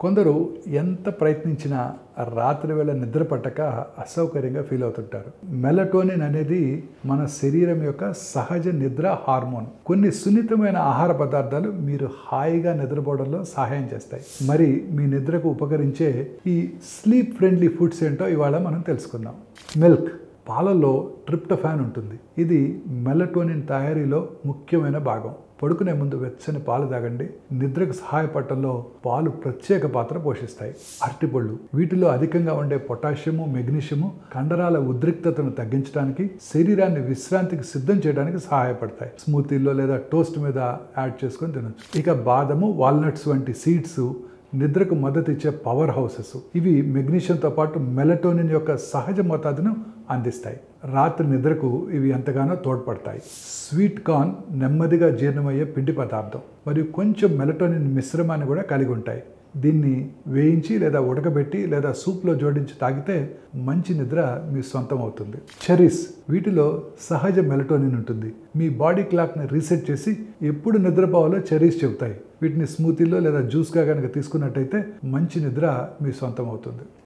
కొందరు ఎంత ప్రయత్నించినా రాత్రి వేళ నిద్ర పట్టక అసౌకర్యంగా ఫీల్ అవుతుంటారు. మెలటోనిన్ అనేది మన శరీరం యొక్క సహజ నిద్ర హార్మోన్. కొన్ని సున్నితమైన ఆహార పదార్థాలు మీరు హాయిగా నిద్రపోవడంలో సహాయం చేస్తాయి. మరి మీ నిద్రకు ఉపకరించే ఈ స్లీప్ ఫ్రెండ్లీ ఫుడ్స్ ఏంటో ఇవాళ మనం తెలుసుకుందాం. మిల్క్, పాలల్లో ట్రిప్టోఫాన్ ఉంటుంది. ఇది మెలటోనిన్ తయారీలో ముఖ్యమైన భాగం. పడుకునే ముందు వెచ్చని పాలు తాగండి. నిద్రకు సహాయపడటంలో పాలు ప్రత్యేక పాత్ర పోషిస్తాయి. అరటిపళ్ళు, వీటిలో అధికంగా ఉండే పొటాషియము, మెగ్నీషియము కండరాల ఉద్రిక్తతను తగ్గించడానికి, శరీరాన్ని విశ్రాంతికి సిద్ధం చేయడానికి సహాయపడతాయి. స్మూతీల్లో లేదా టోస్ట్ మీద యాడ్ చేసుకొని తినొచ్చు. ఇక బాదము, వాల్నట్స్ వంటి సీడ్స్ నిద్రకు మద్దతు ఇచ్చే పవర్ హౌసెస్. ఇవి మెగ్నీషియంతో పాటు మెలటోనిన్ యొక్క సహజ మోతాదును అందిస్తాయి. రాత్రి నిద్రకు ఇవి ఎంతగానో తోడ్పడతాయి. స్వీట్ కార్న్ నెమ్మదిగా జీర్ణమయ్యే పిండి పదార్థం మరియు కొంచెం మెలటోనిన్ మిశ్రమాన్ని కూడా కలిగి ఉంటాయి. దీన్ని వేయించి లేదా ఉడకబెట్టి లేదా సూప్లో జోడించి తాగితే మంచి నిద్ర మీ సొంతం అవుతుంది. చెర్రీస్, వీటిలో సహజ మెలటోనిన్ ఉంటుంది. మీ బాడీ క్లాక్ని రీసెట్ చేసి ఎప్పుడు నిద్రపోవాలో చెర్రీస్ చెబుతాయి. వీటిని స్మూతీలో లేదా జ్యూస్గా కనుక తీసుకున్నట్టయితే మంచి నిద్ర మీ సొంతం అవుతుంది.